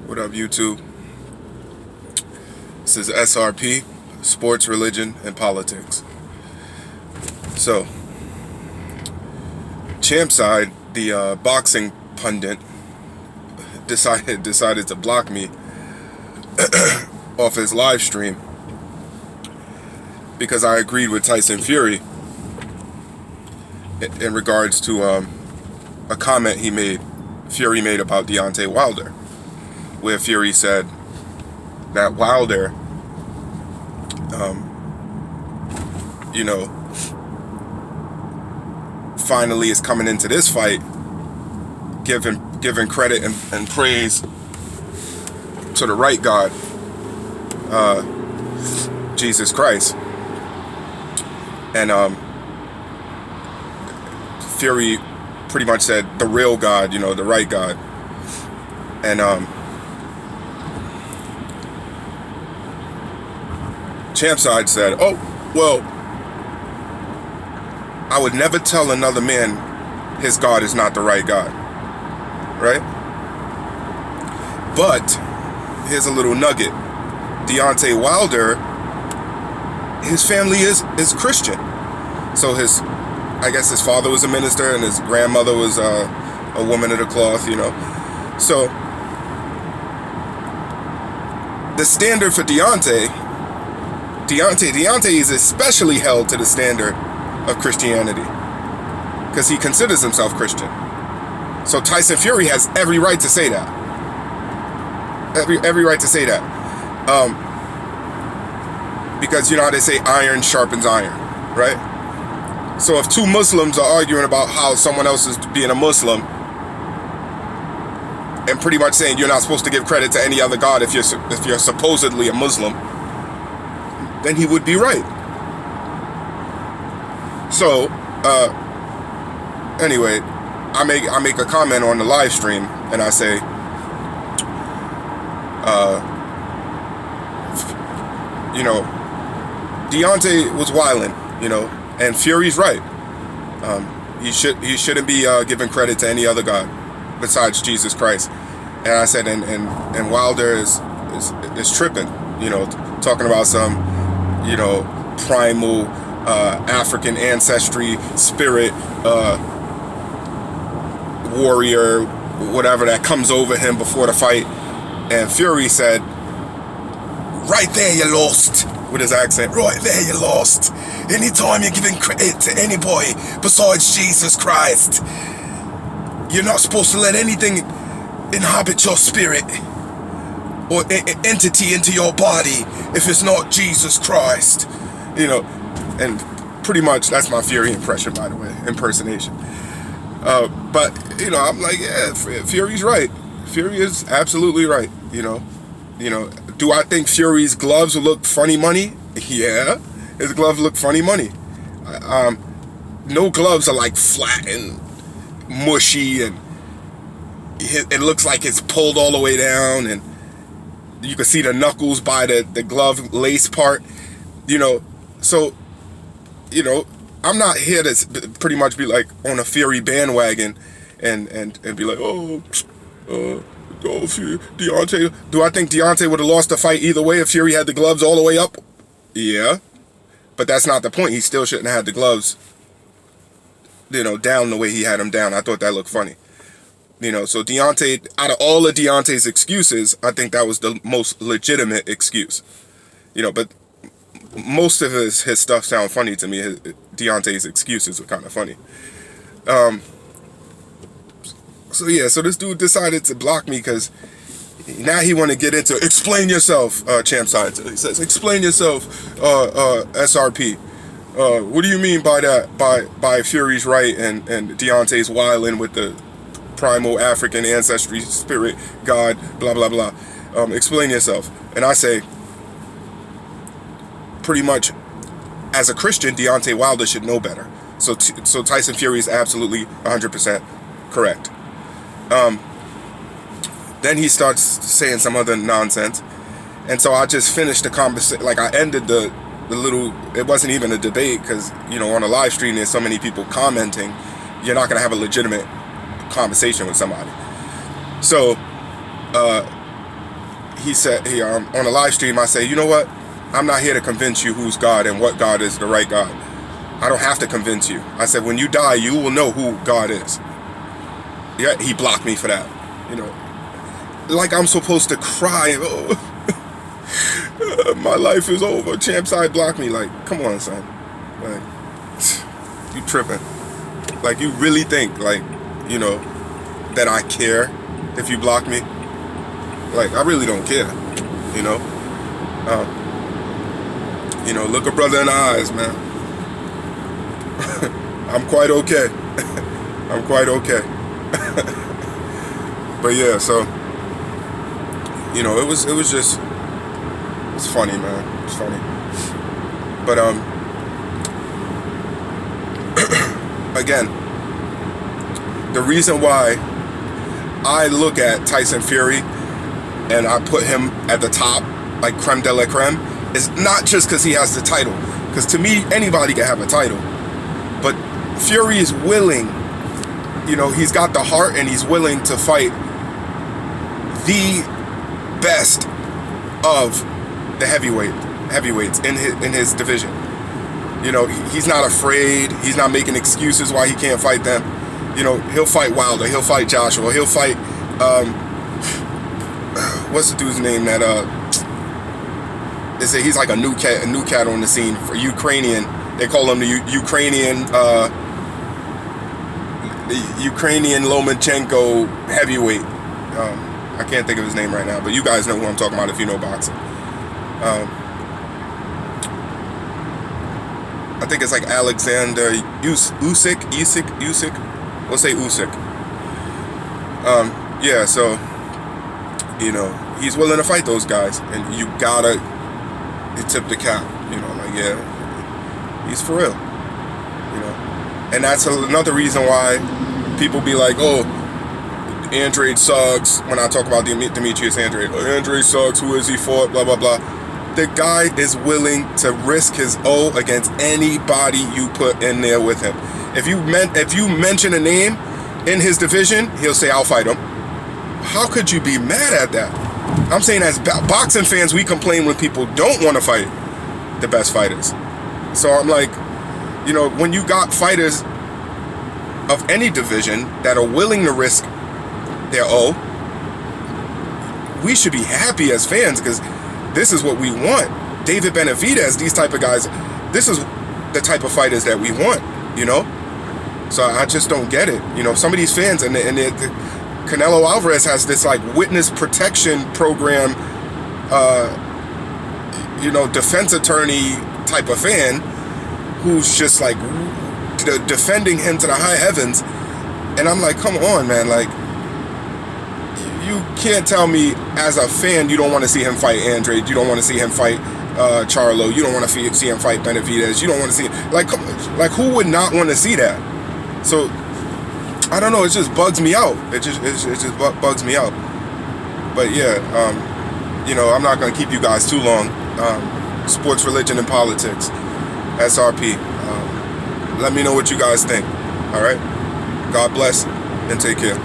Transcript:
What up, YouTube? This is S.R.P, Sports, Religion, and Politics. So, CHAMPSIDE, the boxing pundit, decided to block me off his live stream because I agreed with Tyson Fury in regards to a comment Fury made about Deontay Wilder, where Fury said that Wilder, finally is coming into this fight, giving credit and praise to the right God, Jesus Christ. And Fury pretty much said the real God, the right God. And CHAMPSIDE said, oh, well, I would never tell another man his God is not the right God, right? But here's a little nugget. Deontay Wilder, his family is Christian. So I guess his father was a minister and his grandmother was a woman of the cloth, So the standard for Deontay is especially held to the standard of Christianity because he considers himself Christian. So Tyson Fury has every right to say that. Every right to say that. Because you know how they say iron sharpens iron, right? So if two Muslims are arguing about how someone else is being a Muslim and pretty much saying you're not supposed to give credit to any other God if you're supposedly a Muslim, then he would be right. So, anyway, I make a comment on the live stream and I say, Deontay was wilding, and Fury's right. He shouldn't be giving credit to any other God besides Jesus Christ. And I said, and Wilder is tripping, talking about some, primal African ancestry, spirit, warrior, whatever that comes over him before the fight. And Fury said, right there you lost, with his accent. Right there you lost. Anytime you're giving credit to anybody besides Jesus Christ, you're not supposed to let anything inhabit your spirit or entity into your body if it's not Jesus Christ. And pretty much that's my Fury impression, by the way, impersonation. But I'm like, yeah, Fury's right. Fury is absolutely right. Do I think Fury's gloves will look funny money? Yeah, his gloves look funny money. No gloves are like flat and mushy, and it looks like it's pulled all the way down, and you can see the knuckles by the glove lace part. So I'm not here to pretty much be like on a Fury bandwagon and be like, Deontay. Do I think Deontay would have lost the fight either way if Fury had the gloves all the way up? Yeah. But that's not the point. He still shouldn't have had the gloves, down the way he had them down. I thought that looked funny. So Deontay, out of all of Deontay's excuses, I think that was the most legitimate excuse. But most of his stuff sound funny to me. Deontay's excuses were kind of funny. So this dude decided to block me because now he want to get into explain yourself, CHAMPSIDE. He says, explain yourself, S.R.P. What do you mean by that? By Fury's right and Deontay's wilding with the primal African ancestry, spirit, God, blah blah blah. Explain yourself. And I say, pretty much, as a Christian, Deontay Wilder should know better. So Tyson Fury is absolutely 100% correct. Then he starts saying some other nonsense, and so I just finished the conversation. Like, I ended the little. It wasn't even a debate because on a live stream there's so many people commenting. You're not gonna have a legitimate conversation with somebody. So he said, on a live stream, I say, you know what? I'm not here to convince you who's God and what God is the right God. I don't have to convince you. I said, when you die, you will know who God is. Yeah, he blocked me for that. You know, like I'm supposed to cry. Oh, my life is over. CHAMPSIDE blocked me. Like, come on, son. Like, you tripping. Like, you really think, like, you know, that I care if you block me? Like, I really don't care, you know? You know, look a brother in the eyes, man. I'm quite okay. I'm quite okay. But yeah, so, you know, it was just, it's funny, man. It's funny. But, again, the reason why I look at Tyson Fury and I put him at the top, like creme de la creme, is not just because he has the title. Because to me, anybody can have a title. But Fury is willing, you know, he's got the heart and he's willing to fight the best of the heavyweights in his division. You know, he's not afraid. He's not making excuses why he can't fight them. You know, he'll fight Wilder. He'll fight Joshua. He'll fight, what's the dude's name that, he's like a new cat on the scene for Ukrainian. They call him the Ukrainian Lomachenko heavyweight. I can't think of his name right now, but you guys know who I'm talking about if you know boxing. I think it's like Alexander Usyk. We'll say Usyk. Yeah, so, you know, he's willing to fight those guys, and you gotta tip the cap. You know, like, yeah, he's for real. You know, and that's another reason why people be like, oh, Andrade sucks. When I talk about Demetrius Andrade, oh, Andrade sucks. Who is he for? Blah blah blah. The guy is willing to risk his O against anybody you put in there with him. If you mention a name in his division, he'll say, I'll fight him. How could you be mad at that? I'm saying as boxing fans, we complain when people don't want to fight the best fighters. So I'm like, you know, when you got fighters of any division that are willing to risk their O, we should be happy as fans because this is what we want. David Benavidez, these type of guys, this is the type of fighters that we want, you know? So I just don't get it. You know, some of these fans, and Canelo Alvarez has this like witness protection program, you know, defense attorney type of fan who's just like defending him to the high heavens. And I'm like, come on, man, like, you can't tell me as a fan you don't want to see him fight Andrade, you don't want to see him fight Charlo, you don't want to see him fight Benavidez, you don't want to see, like who would not want to see that? So I don't know, it just bugs me out. It just bugs me out. But yeah, you know, I'm not gonna keep you guys too long. Sports, religion, and politics. S.R.P. Let me know what you guys think. All right. God bless and take care.